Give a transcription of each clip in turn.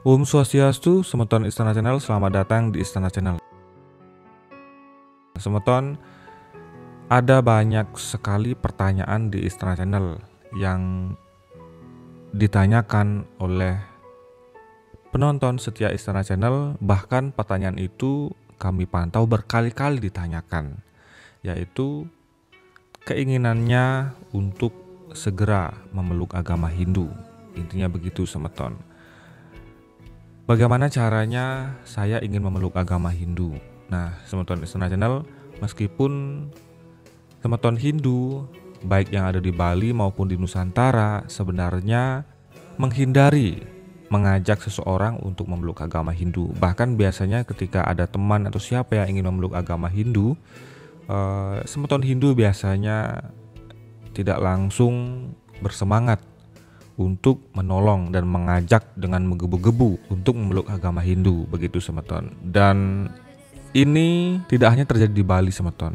Om Swastiastu, Semeton Istana Channel, selamat datang di Istana Channel. Semeton, ada banyak sekali pertanyaan di Istana Channel yang ditanyakan oleh penonton setia Istana Channel. Bahkan pertanyaan itu kami pantau berkali-kali ditanyakan, yaitu keinginannya untuk segera memeluk agama Hindu. Intinya begitu, Semeton. Bagaimana caranya saya ingin memeluk agama Hindu? Nah, Semeton Istana Channel, meskipun Semeton Hindu, baik yang ada di Bali maupun di Nusantara, sebenarnya menghindari mengajak seseorang untuk memeluk agama Hindu. Bahkan biasanya ketika ada teman atau siapa yang ingin memeluk agama Hindu, Semeton Hindu biasanya tidak langsung bersemangat untuk menolong dan mengajak dengan menggebu-gebu untuk memeluk agama Hindu, begitu Semeton. Dan ini tidak hanya terjadi di Bali, Semeton.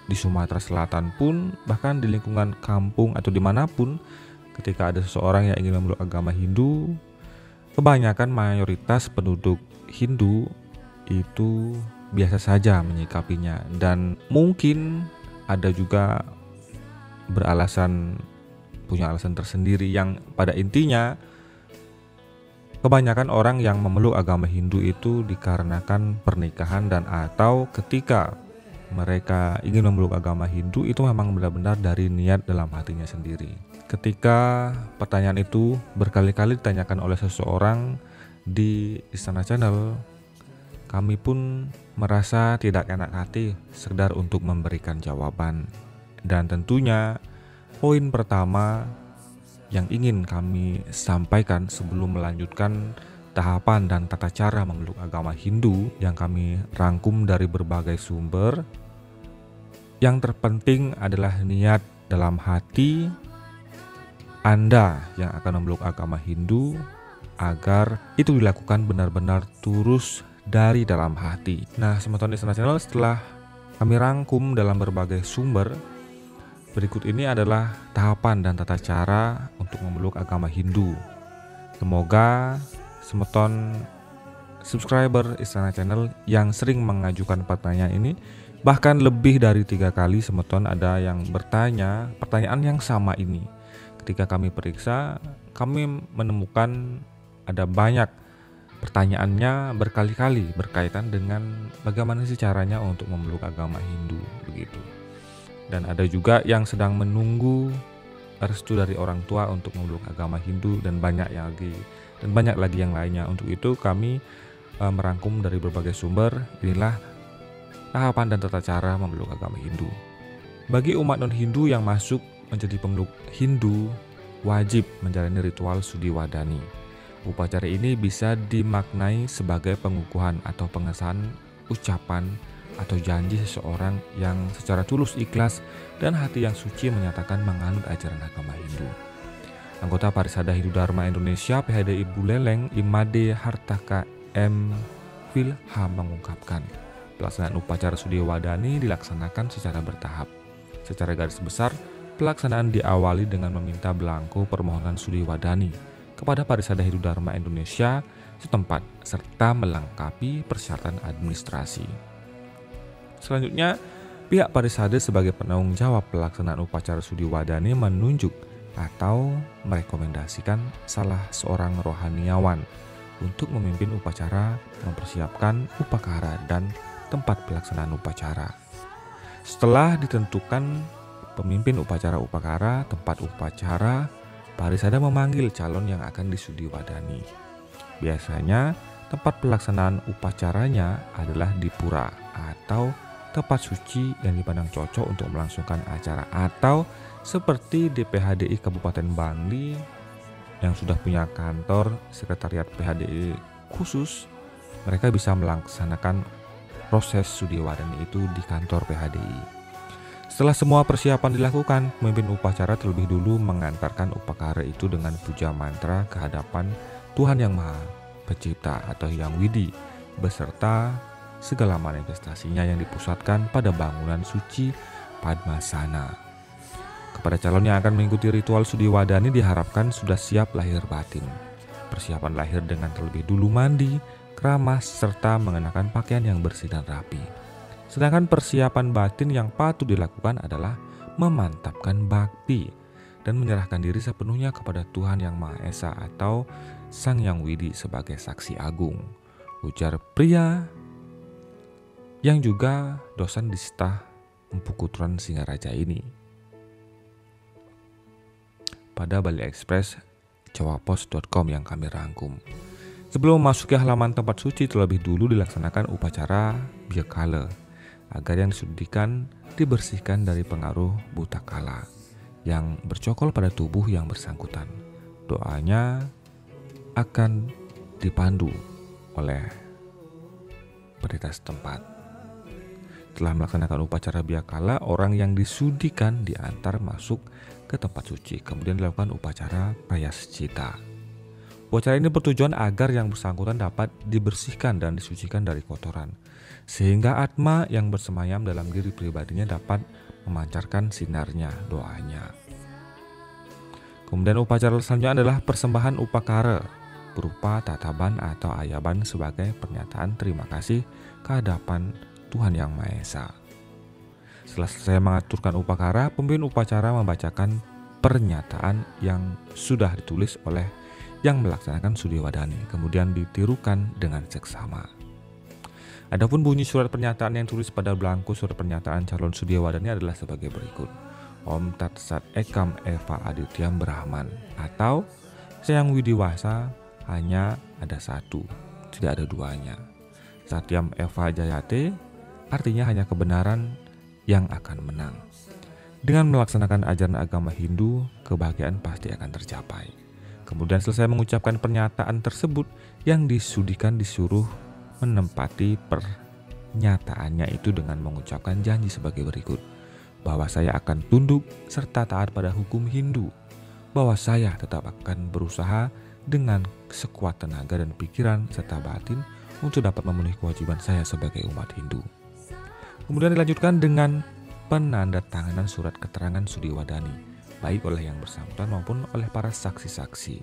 Di Sumatera Selatan pun, bahkan di lingkungan kampung atau dimanapun, ketika ada seseorang yang ingin memeluk agama Hindu, kebanyakan mayoritas penduduk Hindu itu biasa saja menyikapinya, dan mungkin ada juga punya alasan tersendiri yang pada intinya kebanyakan orang yang memeluk agama Hindu itu dikarenakan pernikahan dan atau ketika mereka ingin memeluk agama Hindu itu memang benar-benar dari niat dalam hatinya sendiri. Ketika pertanyaan itu berkali-kali ditanyakan oleh seseorang di Istana Channel, kami pun merasa tidak enak hati sekedar untuk memberikan jawaban. Dan tentunya poin pertama yang ingin kami sampaikan sebelum melanjutkan tahapan dan tata cara memeluk agama Hindu yang kami rangkum dari berbagai sumber, yang terpenting adalah niat dalam hati Anda yang akan memeluk agama Hindu, agar itu dilakukan benar-benar tulus dari dalam hati. Nah, Semeton Istana Channel, setelah kami rangkum dalam berbagai sumber, berikut ini adalah tahapan dan tata cara untuk memeluk agama Hindu. Semoga Semeton subscriber Istana Channel yang sering mengajukan pertanyaan ini, bahkan lebih dari 3 kali Semeton ada yang bertanya pertanyaan yang sama ini. Ketika kami periksa, kami menemukan ada banyak pertanyaannya berkali-kali berkaitan dengan bagaimana sih caranya untuk memeluk agama Hindu, begitu. Dan ada juga yang sedang menunggu restu dari orang tua untuk memeluk agama Hindu, dan banyak lagi yang lainnya. Untuk itu kami merangkum dari berbagai sumber. Inilah tahapan dan tata cara memeluk agama Hindu. Bagi umat non-Hindu yang masuk menjadi pemeluk Hindu, wajib menjalani ritual Sudi Wadani. Upacara ini bisa dimaknai sebagai pengukuhan atau pengesahan ucapan atau janji seseorang yang secara tulus ikhlas dan hati yang suci menyatakan menganut ajaran agama Hindu. Anggota Parisada Hindu Dharma Indonesia PHDI Buleleng Imade Hartaka M. Wilha mengungkapkan, pelaksanaan upacara Sudi Wadani dilaksanakan secara bertahap. Secara garis besar, pelaksanaan diawali dengan meminta belangko permohonan Sudi Wadani kepada Parisada Hindu Dharma Indonesia setempat serta melengkapi persyaratan administrasi. Selanjutnya, pihak Parisade sebagai penanggung jawab pelaksanaan upacara Sudi Wadani menunjuk atau merekomendasikan salah seorang rohaniawan untuk memimpin upacara, mempersiapkan upakara dan tempat pelaksanaan upacara. Setelah ditentukan pemimpin upacara upakara, tempat upacara, Parisada memanggil calon yang akan disudi wadani. Biasanya tempat pelaksanaan upacaranya adalah di pura atau tempat suci yang dipandang cocok untuk melangsungkan acara, atau seperti di PHDI Kabupaten Bangli yang sudah punya kantor sekretariat PHDI khusus, mereka bisa melaksanakan proses Sudi Wadani itu di kantor PHDI. Setelah semua persiapan dilakukan, pemimpin upacara terlebih dulu mengantarkan upakara itu dengan puja mantra ke hadapan Tuhan Yang Maha Pencipta atau Hyang Widi beserta segala manifestasinya yang dipusatkan pada bangunan suci Padmasana. Kepada calon yang akan mengikuti ritual Sudi Wadani diharapkan sudah siap lahir batin. Persiapan lahir dengan terlebih dulu mandi, keramas, serta mengenakan pakaian yang bersih dan rapi. Sedangkan persiapan batin yang patut dilakukan adalah memantapkan bakti dan menyerahkan diri sepenuhnya kepada Tuhan Yang Maha Esa atau Sang Yang Widi sebagai saksi agung, ujar pria yang juga dosen di Stah Empu Kutron Singaraja ini. Pada Bali Express jawapos.com yang kami rangkum. Sebelum memasuki halaman tempat suci, terlebih dulu dilaksanakan upacara biakala agar yang disucikan dibersihkan dari pengaruh buta kala yang bercokol pada tubuh yang bersangkutan. Doanya akan dipandu oleh pendeta setempat. Setelah melaksanakan upacara biakala, orang yang disucikan diantar masuk ke tempat suci. Kemudian dilakukan upacara prayascita. Upacara ini bertujuan agar yang bersangkutan dapat dibersihkan dan disucikan dari kotoran, sehingga atma yang bersemayam dalam diri pribadinya dapat memancarkan sinarnya, doanya. Kemudian upacara selanjutnya adalah persembahan upakara berupa tataban atau ayaban sebagai pernyataan terima kasih ke hadapan Tuhan Yang Maha Esa. Setelah selesai mengaturkan upakara, pemimpin upacara membacakan pernyataan yang sudah ditulis oleh yang melaksanakan Sudiwadani, kemudian ditirukan dengan seksama. Adapun bunyi surat pernyataan yang tulis pada belangku surat pernyataan calon Sudiwadani adalah sebagai berikut. Om Tat Sat Ekam Eva Adityam Brahman, atau Sayang Widiwasa hanya ada satu, tidak ada duanya. Satyam Eva Jayate artinya hanya kebenaran yang akan menang. Dengan melaksanakan ajaran agama Hindu, kebahagiaan pasti akan tercapai. Kemudian selesai mengucapkan pernyataan tersebut, yang disudikan disuruh menempati pernyataannya itu dengan mengucapkan janji sebagai berikut. Bahwa saya akan tunduk serta taat pada hukum Hindu. Bahwa saya tetap akan berusaha dengan sekuat tenaga dan pikiran serta batin untuk dapat memenuhi kewajiban saya sebagai umat Hindu. Kemudian dilanjutkan dengan penandatanganan surat keterangan Sudiwadani, baik oleh yang bersangkutan maupun oleh para saksi-saksi.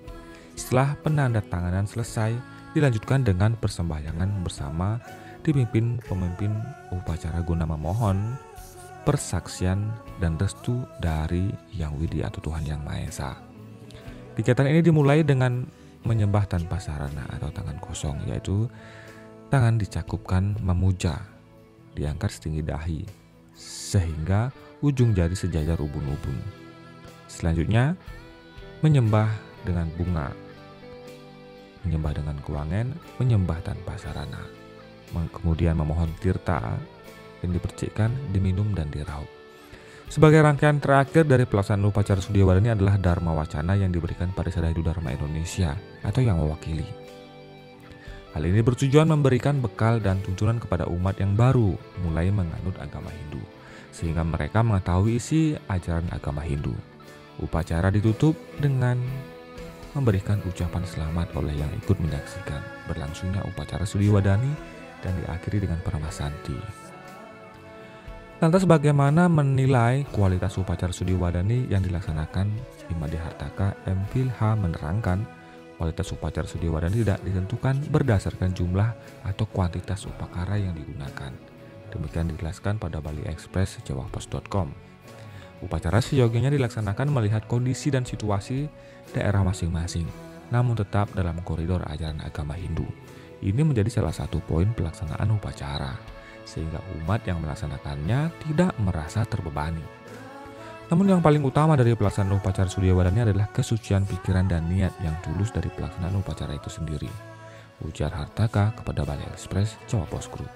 Setelah penandatanganan selesai, dilanjutkan dengan persembahyangan bersama dipimpin pemimpin upacara guna memohon persaksian dan restu dari Yang Widi atau Tuhan Yang Maha Esa. Kegiatan ini dimulai dengan menyembah tanpa sarana atau tangan kosong, yaitu tangan dicakupkan memuja, diangkat setinggi dahi, sehingga ujung jari sejajar ubun-ubun. Selanjutnya, menyembah dengan bunga, menyembah dengan kewangan, menyembah tanpa sarana. Kemudian memohon tirta yang dipercikkan, diminum dan diraup. Sebagai rangkaian terakhir dari pelaksanaan upacara Sudiwadani adalah Dharma Wacana yang diberikan pada Sada Hindu Dharma Indonesia atau yang mewakili. Hal ini bertujuan memberikan bekal dan tuntunan kepada umat yang baru mulai menganut agama Hindu, sehingga mereka mengetahui isi ajaran agama Hindu. Upacara ditutup dengan memberikan ucapan selamat oleh yang ikut menyaksikan berlangsungnya upacara Sudiwadani dan diakhiri dengan Paramasanti. Lantas bagaimana menilai kualitas upacara Sudiwadani yang dilaksanakan? Imadi Hartaka M. Philha menerangkan, kualitas upacara Sudiwadani tidak ditentukan berdasarkan jumlah atau kuantitas upakara yang digunakan. Demikian dijelaskan pada Bali Express jawapos.com. Upacara seyogianya dilaksanakan melihat kondisi dan situasi daerah masing-masing, namun tetap dalam koridor ajaran agama Hindu. Ini menjadi salah satu poin pelaksanaan upacara, sehingga umat yang melaksanakannya tidak merasa terbebani. Namun yang paling utama dari pelaksanaan upacara Sudiwadani adalah kesucian pikiran dan niat yang tulus dari pelaksanaan upacara itu sendiri, ujar Hartaka kepada Bali Express Jawapos Group.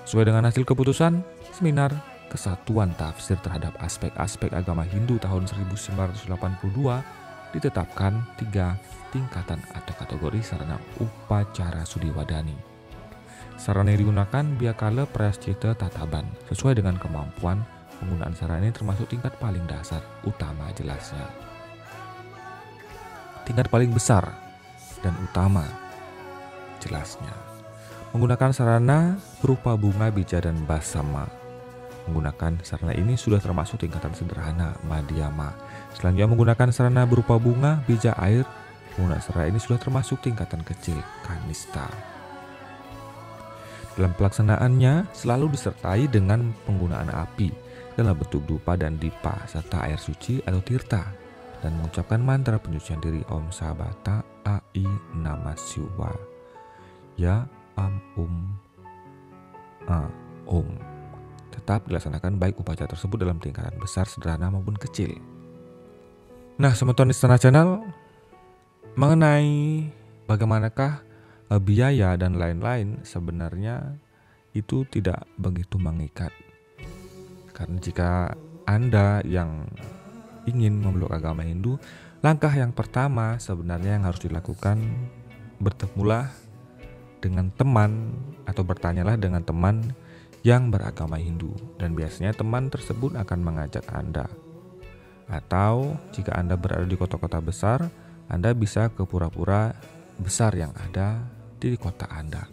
Sesuai dengan hasil keputusan seminar Kesatuan Tafsir terhadap aspek-aspek agama Hindu tahun 1982, ditetapkan 3 tingkatan atau kategori sarana upacara Sudiwadani. Sarana yang digunakan biakala, prayascita, tataban. Sesuai dengan kemampuan, penggunaan sarana ini termasuk tingkat paling dasar, utama jelasnya. Tingkat paling besar dan utama jelasnya. Menggunakan sarana berupa bunga, bija, dan basama. Menggunakan sarana ini sudah termasuk tingkatan sederhana, madhyama. Selanjutnya menggunakan sarana berupa bunga, bija, air, Munasara ini sudah termasuk tingkatan kecil kanista. Dalam pelaksanaannya selalu disertai dengan penggunaan api dalam bentuk dupa dan dipa serta air suci atau tirta dan mengucapkan mantra penyucian diri Om Sabata Ai Namah Siwa Ya Am Om. Tetap dilaksanakan baik upacara tersebut dalam tingkatan besar, sederhana maupun kecil. Nah, Semeton Istana Channel, mengenai bagaimanakah biaya dan lain-lain sebenarnya itu tidak begitu mengikat. Karena jika Anda yang ingin memeluk agama Hindu, langkah yang pertama sebenarnya yang harus dilakukan, bertemulah dengan teman atau bertanyalah dengan teman yang beragama Hindu, dan biasanya teman tersebut akan mengajak Anda. Atau jika Anda berada di kota-kota besar, Anda bisa ke pura-pura besar yang ada di kota Anda.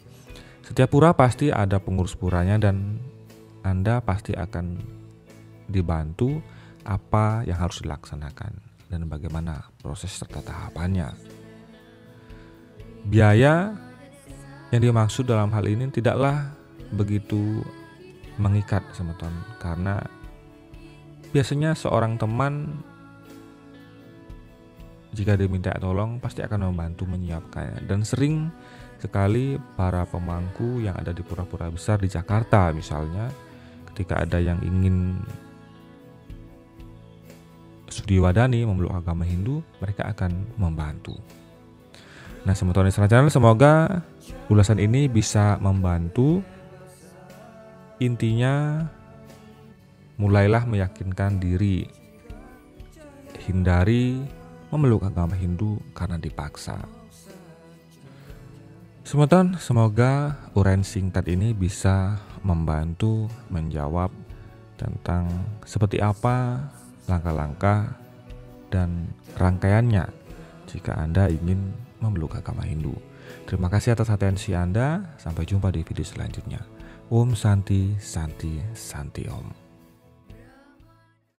Setiap pura pasti ada pengurus puranya dan Anda pasti akan dibantu apa yang harus dilaksanakan dan bagaimana proses serta tahapannya. Biaya yang dimaksud dalam hal ini tidaklah begitu mengikat, Semeton, karena biasanya seorang teman jika diminta tolong pasti akan membantu menyiapkannya. Dan sering sekali para pemangku yang ada di pura-pura besar di Jakarta misalnya, ketika ada yang ingin sudiwadani memeluk agama Hindu, mereka akan membantu. Nah, Semeton Istana Channel, semoga ulasan ini bisa membantu. Intinya, mulailah meyakinkan diri, hindari memeluk agama Hindu karena dipaksa. Semeton, semoga uraian singkat ini bisa membantu menjawab tentang seperti apa langkah-langkah dan rangkaiannya jika Anda ingin memeluk agama Hindu. Terima kasih atas atensi Anda. Sampai jumpa di video selanjutnya. Om Santi Santi Santi Om.